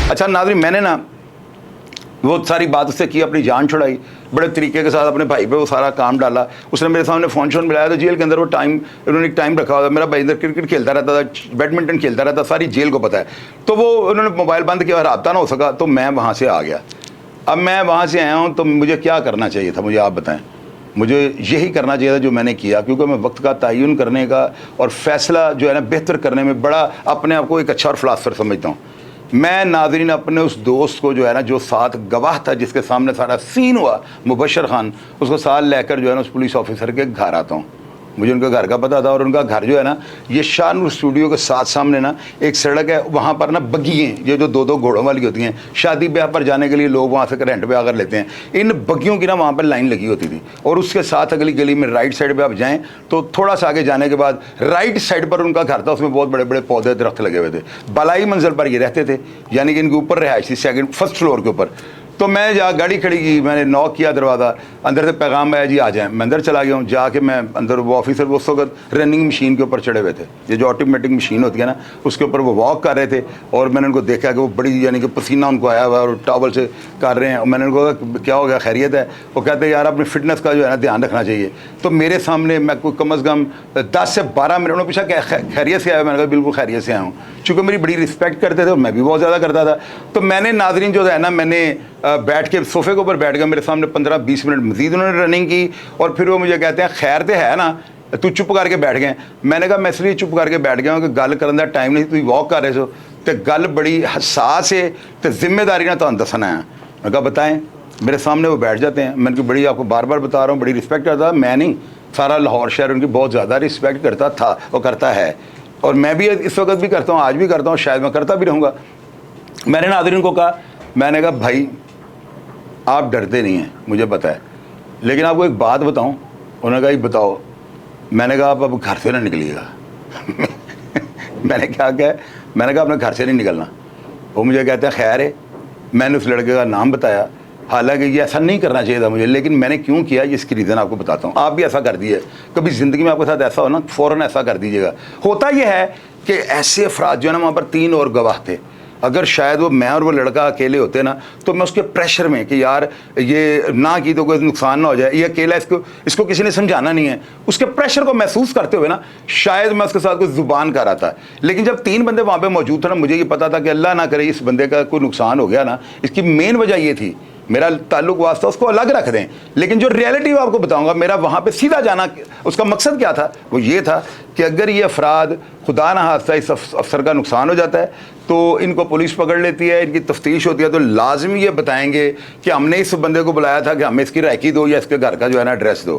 अच्छा नाज़रीन, मैंने ना वो सारी बात उससे की, अपनी जान छुड़ाई, बड़े तरीके के साथ अपने भाई पे वो सारा काम डाला। उसने मेरे सामने फ़ोन शोन मिलाया, तो जेल के अंदर वो उन्होंने एक टाइम रखा हुआ, मेरा भाई इधर क्रिकेट खेलता रहता था, बैडमिंटन खेलता रहता, सारी जेल को पता है। तो वो उन्होंने मोबाइल बंद किया, रब्ता ना हो सका, तो मैं वहाँ से आ गया। अब मैं वहाँ से आया हूँ, तो मुझे क्या करना चाहिए था, मुझे आप बताएं। मुझे यही करना चाहिए था जो मैंने किया, क्योंकि मैं वक्त का तयन करने का और फैसला जो है ना बेहतर करने में बड़ा अपने आप को एक अच्छा और फिलासफर समझता हूँ। मैं नाज़रीन अपने उस दोस्त को जो है ना, जो साथ गवाह था, जिसके सामने सारा सीन हुआ, मुबशर खान, उसको साथ लेकर जो है ना उस पुलिस ऑफिसर के घर आता हूँ। मुझे उनके घर का पता था, और उनका घर जो है ना ये शाहनूर स्टूडियो के साथ सामने ना एक सड़क है, वहाँ पर ना बग्गियाँ, ये जो दो दो घोड़ों वाली होती हैं, शादी ब्याह पर जाने के लिए लोग वहाँ से रेंट पे आकर लेते हैं, इन बग्गियों की ना वहाँ पर लाइन लगी होती थी। और उसके साथ अगली गली में राइट साइड पे आप जाएँ तो थोड़ा सा आगे जाने के बाद राइट साइड पर उनका घर था, उसमें बहुत बड़े बड़े पौधे दरख्त लगे हुए थे। बलाई मंजिल पर ये रहते थे, यानी कि इनके ऊपर रहायशी फर्स्ट फ्लोर के ऊपर। तो मैं जा गाड़ी खड़ी की, मैंने नॉक किया दरवाज़ा, अंदर से पैगाम आया जी आ जाएं। मैं अंदर चला गया हूँ। जाके मैं अंदर, वो ऑफिसर वो उस वक्त रनिंग मशीन के ऊपर चढ़े हुए थे, ये जो ऑटोमेटिक मशीन होती है ना, उसके ऊपर वो वॉक कर रहे थे। और मैंने उनको देखा कि वो बड़ी, यानी कि पसीना उनको आया हुआ और टॉवल से कर रहे हैं। और मैंने उनको कहा क्या हो गया, खैरियत है? वो कहते हैं यार अपनी फिटनेस का जो है ना ध्यान रखना चाहिए। तो मेरे सामने मैं कोई कम अज़ कम 10 से 12 मिनट, उन्होंने पूछा क्या खैरियत से आया? मैंने कहा बिल्कुल खैरियत से आया हूँ। चूँकि मेरी बड़ी रिस्पेक्ट करते थे और मैं भी बहुत ज़्यादा करता था। तो मैंने नाज़रीन जो है ना, मैंने बैठ के सोफे के ऊपर बैठ गया, मेरे सामने 15-20 मिनट मजीद उन्होंने रनिंग की। और फिर वो मुझे कहते हैं खैर तो है ना, तू चुप करके बैठ गए। मैंने कहा मैं इसलिए चुप करके बैठ गया हूँ कि गल करने का टाइम नहीं, तुम वॉक कर रहे हो तो गल बड़ी हसास है, तो जिम्मेदारी ना तो दसना है। मैं कहा बताएं। मेरे सामने वो बैठ जाते हैं। मैंने कहा बड़ी आपको बार बार बता रहा हूँ, बड़ी रिस्पेक्ट करता, मैं नहीं, सारा लाहौर शहर उनकी बहुत ज़्यादा रिस्पेक्ट करता था, वो करता है, और मैं भी इस वक्त भी करता हूँ, आज भी करता हूँ, शायद मैं करता भी रहूँगा। मैंने नाज़रीन को कहा, मैंने कहा भाई आप डरते नहीं हैं, मुझे पता है, लेकिन आपको एक बात बताऊं। उन्होंने कहा बताओ। मैंने कहा आप अब घर से ना निकलिएगा। मैंने क्या कहा? मैंने कहा अपने घर से नहीं निकलना। वो मुझे कहते हैं खैर है। मैंने उस लड़के का नाम बताया, हालांकि ये ऐसा नहीं करना चाहिए था मुझे, लेकिन मैंने क्यों किया ये इसकी रीज़न आपको बताता हूँ। आप भी ऐसा कर दीजिए, कभी ज़िंदगी में आपके साथ ऐसा हो ना, फ़ौरन ऐसा कर दीजिएगा। होता यह है कि ऐसे अफराद जो है ना, वहाँ पर 3 और गवाह थे। अगर शायद वो मैं और वो लड़का अकेले होते ना, तो मैं उसके प्रेशर में कि यार ये ना की तो कोई नुकसान ना हो जाए, ये अकेला, इसको किसी ने समझाना नहीं है, उसके प्रेशर को महसूस करते हुए ना शायद मैं उसके साथ कोई ज़ुबान कर रहा था। लेकिन जब 3 बंदे वहाँ पे मौजूद थे ना, मुझे ये पता था कि अल्लाह ना करे इस बंदे का कोई नुकसान हो गया ना, इसकी मेन वजह ये थी, मेरा ताल्लुक वास्ता उसको अलग रख दें। लेकिन जो रियलिटी मैं आपको बताऊंगा, मेरा वहाँ पे सीधा जाना, उसका मकसद क्या था? वो ये था कि अगर ये अफराद खुदा ना हादसा इस अफसर का नुकसान हो जाता है तो इनको पुलिस पकड़ लेती है, इनकी तफ्तीश होती है, तो लाजमी ये बताएंगे कि हमने इस बंदे को बुलाया था कि हमें इसकी रैकी दो या इसके घर का जो है ना एड्रेस दो,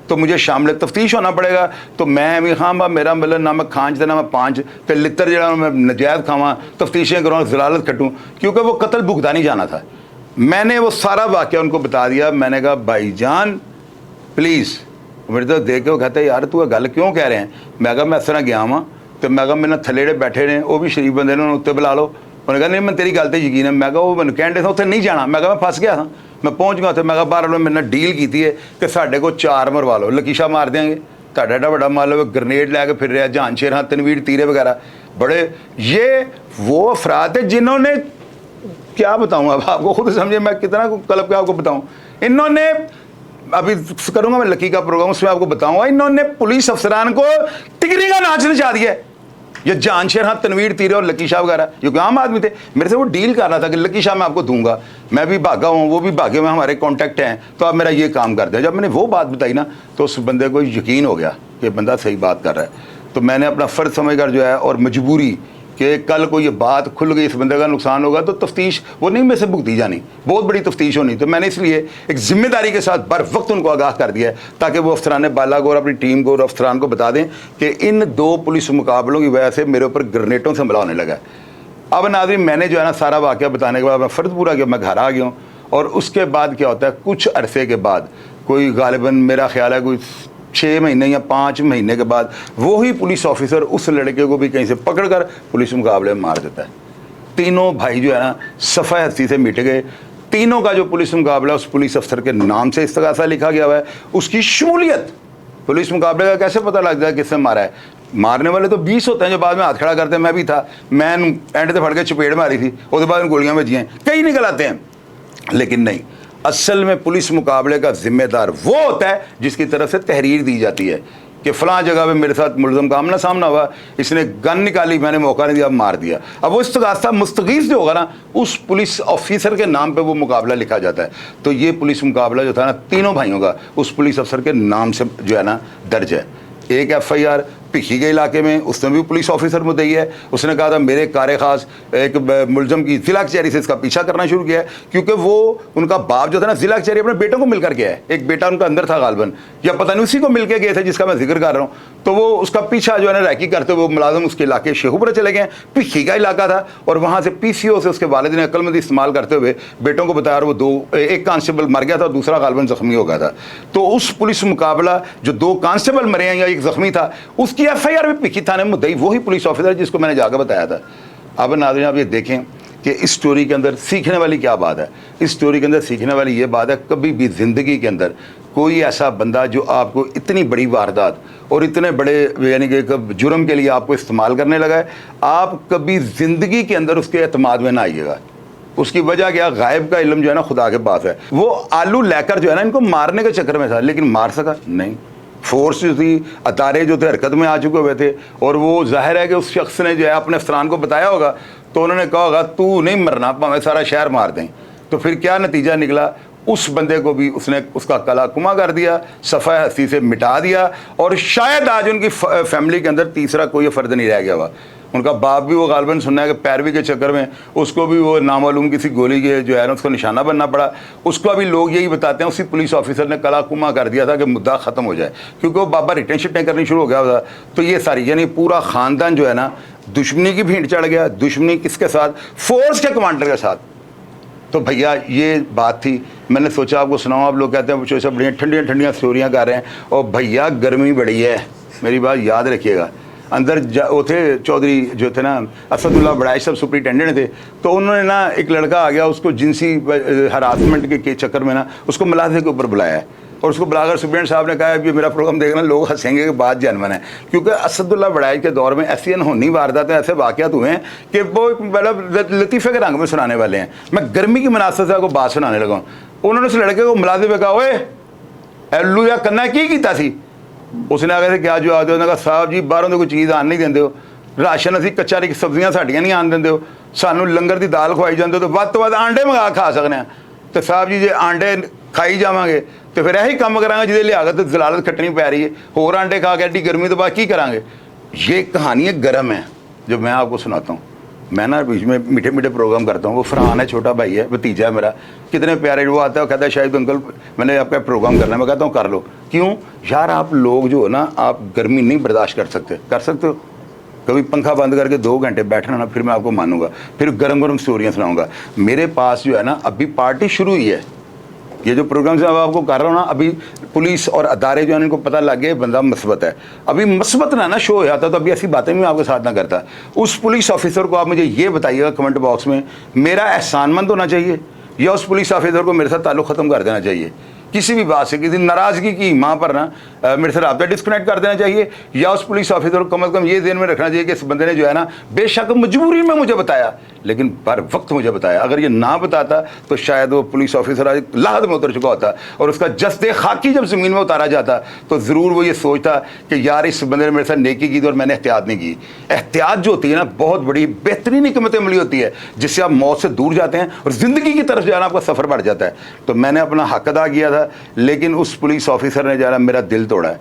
तो मुझे शामिल तफ्तीश होना पड़ेगा। तो मैं हाँ मेरा मतलब ना मैं खांच देना मैं 5 तो लितर जरा मैं नजायज़ खावा, तफ्तीशें करूँ, जलालत कटूँ, क्योंकि वो कत्ल भुगता नहीं जाना था। मैंने वो सारा वाक़या उनको बता दिया। मैंने कहा भाईजान प्लीज़, मेरे तो देख के वो कहते यार तू गल क्यों कह रहे हैं? मैं कहा मैं इस तरह गया वहाँ, तो मैं कहा मेरे थल्ले बैठे ने, वो भी शरीफ बंदे ने, उत्ते बुला लो। उन्होंने कहा नहीं मैं तेरी गल तो यकीन है। मैं कहा वो मैंने कहते थे उत्थे नहीं जाना। मैं कहा मैं फस गया था, मैं पहुँच गया उत्थे। मैं कहा बाहर मेरे ने डील की है कि साढ़े को 4 मरवा लो, लकीशा मार देंगे, ਤੁਹਾਡਾ एडा बड़ा मान लो ग्रनेड लैके फिर रहा, जहान शेर, हाँ तनवीर तीरे वगैरह बड़े। ये वो अफराद है जिन्होंने, क्या बताऊँ अब आपको खुद समझे मैं कितना कलब के आपको बताऊँ। इन्होंने, अभी करूँगा मैं लकी का प्रोग्राम, उसमें आपको बताऊँगा, इन्होंने पुलिस अफसरान को टिकरी का नाच नचा दिया है। ये जान शेर, हाँ तनवीर तीरे और लकी शाह वगैरह जो कि आम आदमी थे, मेरे से वो डील कर रहा था कि लकी शाह मैं आपको दूंगा, मैं भी भागा हूँ, वो भी भागे हुए, हमारे कॉन्टैक्ट हैं, तो आप मेरा ये काम कर दें। जब मैंने वो बात बताई ना, तो उस बंदे को यकीन हो गया कि बंदा सही बात कर रहा है। तो मैंने अपना फ़र्ज समझकर जो है, और मजबूरी कि कल को ये बात खुल गई, इस बंदे का नुकसान होगा, तो तफ्तीश वो नहीं में से भुगती जानी, बहुत बड़ी तफ्तीश होनी। तो मैंने इसलिए एक जिम्मेदारी के साथ बर वक्त उनको आगाह कर दिया है, ताकि वो अफसरान बाला को और अपनी टीम को और अफसरान को बता दें कि इन 2 पुलिस मुकाबलों की वजह से मेरे ऊपर ग्रेनेडों से हमला होने लगा है। अब नाज़रीन मैंने जो है ना सारा वाक़या बताने के बाद मैं फ़र्ज़ पूरा किया, मैं घर आ गया हूँ। और उसके बाद क्या होता है, कुछ अरसे के बाद, कोई गालिबन मेरा ख्याल है कोई 6 महीने या 5 महीने के बाद, वही पुलिस ऑफिसर उस लड़के को भी कहीं से पकड़कर पुलिस मुकाबले में मार देता है। तीनों भाई जो है ना सफ़ा हस्ती से मिट गए। तीनों का जो पुलिस मुकाबला उस पुलिस अफसर के नाम से इस्तगासा लिखा गया हुआ है। उसकी शमूलियत पुलिस मुकाबले का कैसे पता लग जाए किसने मारा है? मारने वाले तो 20 होते हैं जो बाद में हाथ खड़ा करते हैं, मैं भी था, मैं एंड से फड़ के चपेट मारी थी, उसके बाद गोलियां बजी हैं, कई निकल आते हैं। लेकिन नहीं, असल में पुलिस मुकाबले का जिम्मेदार वो होता है जिसकी तरफ से तहरीर दी जाती है कि फलां जगह पे मेरे साथ मुलज़म का आमना सामना हुआ, इसने गन निकाली, मैंने मौका नहीं दिया, अब मार दिया। अब वो इस्तगासा मुस्तगीस जो होगा ना, उस पुलिस ऑफिसर के नाम पे वो मुकाबला लिखा जाता है। तो ये पुलिस मुकाबला जो था ना, तीनों भाइयों का उस पुलिस अफसर के नाम से जो है ना दर्ज है। एक FIR भिखी के इलाके में, उसमें भी पुलिस ऑफिसर मुद्दई है, उसने कहा था मेरे कार खास एक मुलजम की ज़िला कचहरी से इसका पीछा करना शुरू किया है, क्योंकि वो उनका बाप जो था ना ज़िला कचहरी अपने बेटों को मिलकर गया है, एक बेटा उनका अंदर था गालबन, या पता नहीं उसी को मिल के गए थे जिसका मैं जिक्र कर रहा हूँ। तो वो उसका पीछा जो है ना रैकी करते हुए वो मुलाजम उसके इलाके शेखुपुरा चले गए, भिखी का इलाका था, और वहाँ से PCO से उसके वालिद ने अक्लमंदी इस्तेमाल करते हुए बेटों को बताया, वो एक कांस्टेबल मर गया था, दूसरा गालबन जख्मी हो गया था। तो उस पुलिस मुकाबला जो 2 कांस्टेबल मरे हैं या एक जख्मी था, उसकी FIR भी भिखी थाने में मुद्दई वही पुलिस ऑफिसर जिसको मैंने जाकर बताया था। अब नाज़रीन आप ये देखें कि इस स्टोरी के अंदर सीखने वाली क्या बात है। इस स्टोरी के अंदर सीखने वाली ये बात है, कभी भी ज़िंदगी के अंदर कोई ऐसा बंदा जो आपको इतनी बड़ी वारदात और इतने बड़े यानी कि जुर्म के लिए आपको इस्तेमाल करने लगा है, आप कभी ज़िंदगी के अंदर उसके एतमाद में ना आइएगा। उसकी वजह क्या, गायब का इल्म जो है ना खुदा के पास है। वो आलू लेकर जो है ना इनको मारने के चक्कर में था, लेकिन मार सका नहीं। फोर्स जो थी, अतारे जो थे हरकत में आ चुके हुए थे, और वो जाहिर है कि उस शख्स ने जो है अपने अफसरान को बताया होगा, तो उन्होंने कहा होगा तू नहीं मरना, हमें सारा शहर मार दें। तो फिर क्या नतीजा निकला, उस बंदे को भी उसने उसका कला कुमा कर दिया, सफ़ा हस्ती से मिटा दिया, और शायद आज उनकी फैमिली के अंदर तीसरा कोई फ़र्द नहीं रह गया हुआ। उनका बाप भी वो गालबन सुनना है कि पैरवी के चक्कर में उसको भी वो नामालूम किसी गोली के जो है ना उसको निशाना बनना पड़ा। उसको अभी लोग यही बताते हैं उसी पुलिस ऑफिसर ने कला कुमा कर दिया था कि मुद्दा ख़त्म हो जाए, क्योंकि वो बाबा रिटर्न शिटें करनी शुरू हो गया था। तो ये सारी यानी पूरा ख़ानदान जो है ना दुश्मनी की भीड़ चढ़ गया। दुश्मनी किसके साथ? फोर्स के कमांडर के साथ। तो भैया ये बात थी, मैंने सोचा आपको सुनाऊँ। आप लोग कहते हैं वो सब बढ़िया ठंडियाँ ठंडियाँ स्टोरियाँ कर रहे हैं, और भैया गर्मी बड़ी है, मेरी बात याद रखिएगा। अंदर वो थे चौधरी जो थे ना असदुल्ला बड़ाई सब सुपरिटेंडेंट थे, तो उन्होंने ना एक लड़का आ गया, उसको जिनसी हरासमेंट के चक्कर में ना उसको मुलाजे के ऊपर बुलाया है, और उसको बुलाकर सुप्रीटेंडेंट साहब ने कहा कि मेरा प्रोग्राम देखना, लोग हंसेंगे कि बात जानवन है, क्योंकि असदुल्ला बड़ाई के दौर में ऐसी अनहोनी वारदातें ऐसे वाक़यात हुए हैं कि वो मतलब लतीफ़े के रंग में सुनाने वाले हैं। मैं गर्मी की मुनासबत से आपको बात सुनाने लगा। उन्होंने उस लड़के को मुलाजे पे कहा, ओए एलू या कन्ना की कीता सी? उसने आगे से क्या जवाब दिया? उन्होंने कहा साहब जी बाहरों तो कोई चीज़ आन नहीं देंगे हो, राशन असी कच्चा सब्जियां साड़ियां नहीं आन देंगे हो, सानू लंगर की दाल खवाई जाते हो, तो वध तो वध आंडे मंगा खा सकते हैं। तो साहब जी जे आंडे खाई जावांगे तो फिर यही काम करांगे जिहदे लियाकत जलालत खट्टनी पै रही है, होर आंडे खा के एड्डी गर्मी तो बाद की करांगे। ये कहानी गर्म है जो मैं आपको सुनाता हूँ। मैं ना बीच में मीठे मीठे प्रोग्राम करता हूँ। वो फरहान है, छोटा भाई है, भतीजा है मेरा, कितने प्यारे। वो आता है, कहता है शायद अंकल मैंने आपका प्रोग्राम करना है। मैं कहता हूँ कर लो। क्यों यार, आप लोग जो है ना आप गर्मी नहीं बर्दाश्त कर सकते हो। कभी पंखा बंद करके 2 घंटे बैठना ना, फिर मैं आपको मानूंगा, फिर गरम गरम स्टोरियाँ सुनाऊंगा। मेरे पास जो है ना अभी पार्टी शुरू हुई है। ये जो प्रोग्राम से आपको कर रहा हूँ ना, अभी पुलिस और अदारे जो है इनको पता लग गया बंदा मस्बत है। अभी मस्बत ना शो हो जाता तो अभी ऐसी बातें भी मैं आपके साथ ना करता। उस पुलिस ऑफिसर को आप मुझे ये बताइएगा कमेंट बॉक्स में, मेरा एहसानमंद होना चाहिए या उस पुलिस ऑफिसर को मेरे साथ ताल्लुक़ ख़त्म कर देना चाहिए? किसी भी बात से, किसी नाराज़गी की माँ पर ना मेरे से रब्ता डिस्कनेक्ट कर देना चाहिए, या उस पुलिस ऑफिसर को कम से कम ये ध्यान में रखना चाहिए कि इस बंदे ने जो है ना बेशक मजबूरी में मुझे बताया, लेकिन बर वक्त मुझे बताया। अगर ये ना बताता तो शायद वो पुलिस ऑफिसर आज लाहद में उतर चुका होता, और उसका जस्ते खाकी जब ज़मीन में उतारा जाता तो ज़रूर वो ये सोचता कि यार इस बंदे ने मेरे साथ नेकी की थी और मैंने एहतियात नहीं की। एहतियात जो होती है ना बहुत बड़ी बेहतरीन हिकमत अमली होती है, जिससे आप मौत से दूर जाते हैं और ज़िंदगी की तरफ जो है ना आपका सफ़र बढ़ जाता है। तो मैंने अपना हक अदा किया था, लेकिन उस पुलिस ऑफिसर ने जो है ना मेरा दिल तोड़ा है।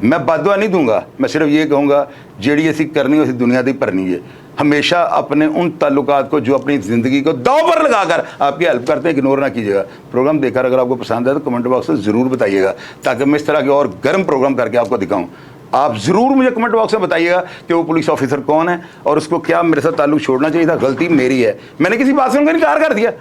मैं बददुआ नहीं दूंगा, मैं सिर्फ ये कहूँगा जेड़ी ऐसी करनी उसी दुनिया की भरनी है। हमेशा अपने उन ताल्लुकात को जो अपनी ज़िंदगी को दाव पर लगाकर आपकी हेल्प करते हैं इग्नोर ना कीजिएगा। प्रोग्राम देखकर अगर आपको पसंद है तो कमेंट बॉक्स में ज़रूर बताइएगा, ताकि मैं इस तरह के और गर्म प्रोग्राम करके आपको दिखाऊँ। आप ज़रूर मुझे कमेंट बॉक्स में बताइएगा कि वो पुलिस ऑफिसर कौन है और उसको क्या मेरे साथ ताल्लुक छोड़ना चाहिए था। गलती मेरी है, मैंने किसी बात से उनका इनकार कर दिया।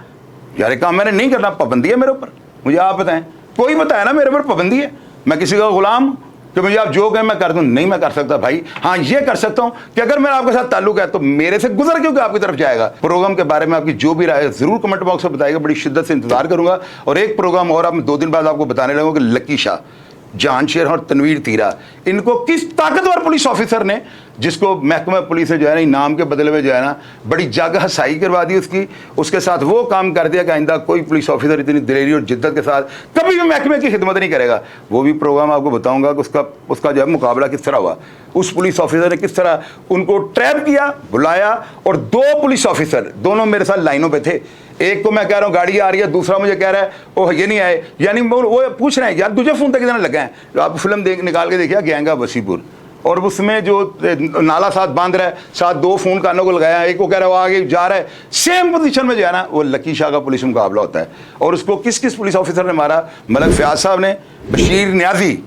यार काम मैंने नहीं करना, पाबंदी है मेरे ऊपर। मुझे आप बताएं, कोई बताया ना मेरे ऊपर पाबंदी है? मैं किसी का गुलाम कि मुझे आप जो कहें मैं कर दूं? नहीं, मैं कर सकता भाई। हाँ ये कर सकता हूं कि अगर मेरा आपके साथ ताल्लुक है तो मेरे से गुजर क्योंकि आपकी तरफ जाएगा। प्रोग्राम के बारे में आपकी जो भी राय है जरूर कमेंट बॉक्स में बताइएगा, बड़ी शिद्दत से इंतजार करूंगा। और एक प्रोग्राम और आप 2 दिन बाद आपको बताने लगूंगा कि लकी शाह जान शेर और तनवीर तीरा, इनको किस ताकतवर पुलिस ऑफिसर ने, जिसको महकमा पुलिस ने जो है ना इनाम के बदले में जो है ना बड़ी जग हसाई करवा दी उसकी, उसके साथ वो काम कर दिया कि आइंदा कोई पुलिस ऑफिसर इतनी दिलेरी और जिद्दत के साथ कभी भी महकमे की खिदमत नहीं करेगा। वो भी प्रोग्राम आपको बताऊंगा कि उसका जो है मुकाबला किस तरह हुआ, उस पुलिस ऑफिसर ने किस तरह उनको ट्रैप किया, बुलाया, और 2 पुलिस ऑफिसर दोनों मेरे साथ लाइनों पे थे। एक को मैं कह रहा हूँ गाड़ी आ रही है, दूसरा मुझे कह रहा है ओह ये नहीं आए, यानी वो पूछ रहे हैं यार तुझे फ़ोन तक कितना लगा है। तो आप फिल्म निकाल के देखिए गैंग ऑफ वसीपुर, और उसमें जो नाला साथ बांध रहा है, साथ 2 फ़ोन कानों को लगाया, एक को कह रहा है वो आगे जा रहा है, सेम पोजीशन में जो है ना वो लकी शाह का पुलिस मुकाबला होता है। और उसको किस किस पुलिस ऑफिसर ने मारा, मलक फयाज साहब ने, बशीर न्याजी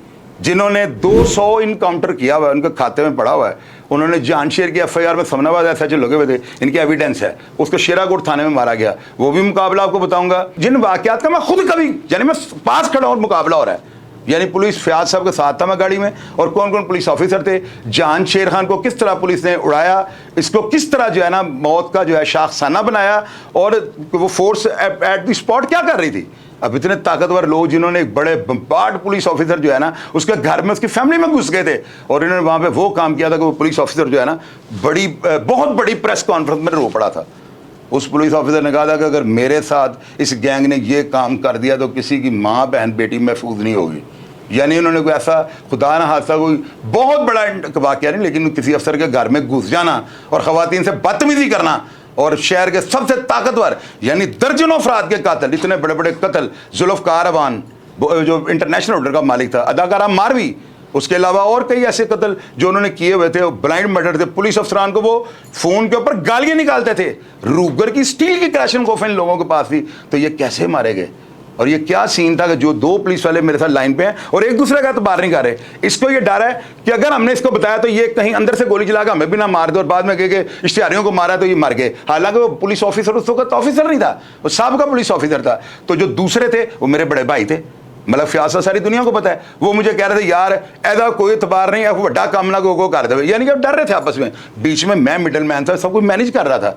जिन्होंने 200 इनकाउंटर किया हुआ है, उनके खाते में पड़ा हुआ है, उन्होंने जानशेर की FIR में समनाबाद SHO लगे हुए थे, इनके एविडेंस है, उसको शेराकोट थाने में मारा गया। वो भी मुकाबला आपको बताऊंगा, जिन वाकयात का मैं खुद कभी यानी मैं पास खड़ा और मुकाबला हो रहा है, यानी पुलिस फयाज साहब के साथ था मैं गाड़ी में, और कौन कौन पुलिस ऑफिसर थे, जान शेर खान को किस तरह पुलिस ने उड़ाया, इसको किस तरह जो है ना मौत का जो है शाखसाना बनाया, और वो फोर्स एट द स्पॉट क्या कर रही थी। अब इतने ताकतवर लोग जिन्होंने एक बड़े बम्बार्ड पुलिस ऑफिसर जो है ना उसके घर में उसकी फैमिली में घुस गए थे, और इन्होंने वहाँ पे वो काम किया था कि वो पुलिस ऑफिसर जो है ना बहुत बड़ी प्रेस कॉन्फ्रेंस में रो पड़ा था। उस पुलिस ऑफिसर ने कहा था कि अगर मेरे साथ इस गैंग ने ये काम कर दिया तो किसी की माँ बहन बेटी महफूज नहीं होगी। यानी उन्होंने कोई ऐसा खुदा ना हादसा कोई बहुत बड़ा वाक़या नहीं, लेकिन किसी अफसर के घर में घुस जाना और ख़वातीन से बदतमीजी करना, और शहर के सबसे ताकतवर यानी दर्जनों अफराद के कातिल, इतने बड़े बड़े कत्ल, जुल्फ़कार अवान जो इंटरनेशनल ऑर्डर का मालिक था, अदाकारा मारवी, उसके अलावा और कई ऐसे कत्ल जो उन्होंने किए हुए थे, ब्लाइंड मर्डर थे। पुलिस अफसरान को वो फ़ोन के ऊपर गालियाँ निकालते थे, रूगर की स्टील की क्लैशनकोफ इन लोगों के पास थी, तो ये कैसे मारे गए। और ये क्या सीन था कि जो 2 पुलिस वाले मेरे साथ लाइन पे हैं और एक दूसरे का तो बाहर नहीं कर रहे। इसको ये डर है कि अगर हमने इसको बताया तो ये कहीं अंदर से गोली चला के हमें भी ना मार दे, और बाद में कहे कि इश्तिहारियों को मारा तो ये मर गए। हालांकि वो पुलिस ऑफिसर उस वक्त ऑफिसर नहीं था, वो साहब पुलिस ऑफिसर था। तो जो दूसरे थे वो मेरे बड़े भाई थे, मतलब फयाज सारी दुनिया को पता है। वो मुझे कह रहे थे यार ऐसा कोई एतबार नहीं है, बड़ा काम ना को कर दे, यानी कि डर रहे थे आपस में। बीच में मैं मिडल मैन था, सब कुछ मैनेज कर रहा था।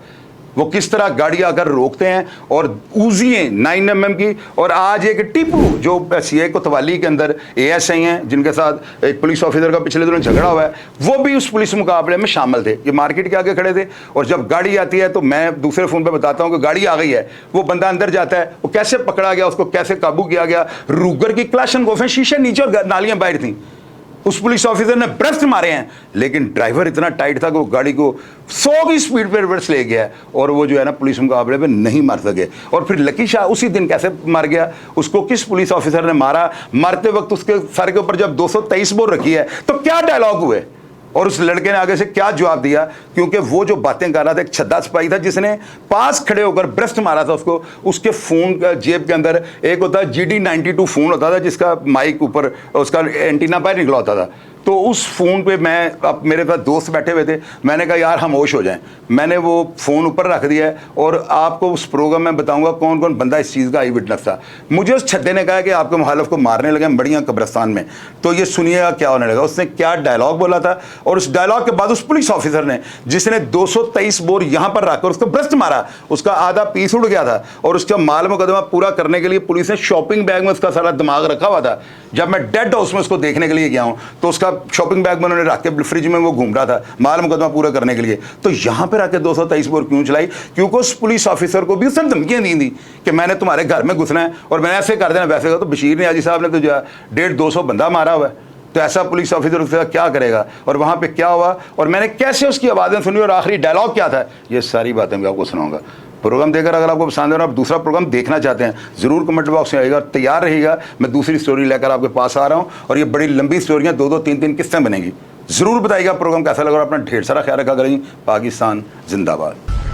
वो किस तरह गाड़ी आकर रोकते हैं, और उज़ियाँ 9mm की, और आज एक टीपू जो CI कोतवाली के अंदर ASI हैं जिनके साथ एक पुलिस ऑफिसर का पिछले दिनों झगड़ा हुआ है, वो भी उस पुलिस मुकाबले में शामिल थे। ये मार्केट के आगे खड़े थे, और जब गाड़ी आती है तो मैं दूसरे फ़ोन पे बताता हूँ कि गाड़ी आ गई है, वो बंदा अंदर जाता है, वो कैसे पकड़ा गया, उसको कैसे काबू किया गया। रूगर की क्लैशनकोफें शीशे नीचे और नालियाँ बाहर थी। उस पुलिस ऑफिसर ने ब्रेस्ट मारे हैं, लेकिन ड्राइवर इतना टाइट था कि वो गाड़ी को 100 की स्पीड पर रिवर्स ले गया, और वो जो है ना पुलिस मुकाबले में नहीं मार सके। और फिर लकी शाह उसी दिन कैसे मर गया, उसको किस पुलिस ऑफिसर ने मारा, मरते वक्त उसके सर के ऊपर जब 223 बोर रखी है तो क्या डायलॉग हुए, और उस लड़के ने आगे से क्या जवाब दिया। क्योंकि वो जो बातें कर रहा था, एक छद्दा सिपाही था जिसने पास खड़े होकर ब्रेस्ट मारा था उसको, उसके फ़ोन का जेब के अंदर एक होता है GD92 फ़ोन होता था जिसका माइक ऊपर उसका एंटीना बाहर निकला होता था। तो उस फ़ोन पे मैं, अब मेरे पास दोस्त बैठे हुए थे, मैंने कहा यार खामोश हो जाएं, मैंने वो फ़ोन ऊपर रख दिया है, और आपको उस प्रोग्राम में बताऊंगा कौन कौन बंदा इस चीज़ का आई विटनेस था। मुझे उस छद्दे ने कहा कि आपके मुखालिफ को मारने लगे बढ़िया कब्रस्तान में, तो ये सुनिएगा क्या होने लगा। उसने क्या डायलॉग बोला था, और उस डायलॉग के बाद उस पुलिस ऑफिसर ने जिसने 223 बोर यहाँ पर रखकर उसको ब्रेस्ट मारा, उसका आधा पीस उड़ गया था, और उसका माल मुकदमा पूरा करने के लिए पुलिस ने शॉपिंग बैग में उसका सारा दिमाग रखा हुआ था। जब मैं डेड हाउस में उसको देखने के लिए गया हूँ तो उसका शॉपिंग बैग में उन्होंने रख के फ्रिज में वो घूम रहा था माल मुकदमा पूरा करने के लिए। तो यहाँ पर आके 223 बोर क्यों चलाई, क्योंकि उस पुलिस ऑफिसर को भी उसने धमकियाँ दी थी कि मैंने तुम्हारे घर में घुसना है और मैंने ऐसे कर देना वैसे। तो बशीर न्याजी साहब ने तो जो 150-200 बंदा मारा हुआ है, तो ऐसा पुलिस ऑफिसर उसके साथ क्या करेगा, और वहाँ पे क्या हुआ और मैंने कैसे उसकी आवाज़ें सुनी और आखिरी डायलॉग क्या था, ये सारी बातें मैं आपको सुनाऊंगा। प्रोग्राम देखकर अगर आपको पसंद है और आप दूसरा प्रोग्राम देखना चाहते हैं ज़रूर कमेंट बॉक्स में आइएगा, तैयार रहिएगा। मैं दूसरी स्टोरी लेकर आपके पास आ रहा हूँ, और ये बड़ी लंबी स्टोरियाँ 2-2, 3-3 किस्तें बनेगी। ज़रूर बताइएगा प्रोग्राम कैसा लगा, और अपना ढेर सारा ख्याल रखा करें। पाकिस्तान जिंदाबाद।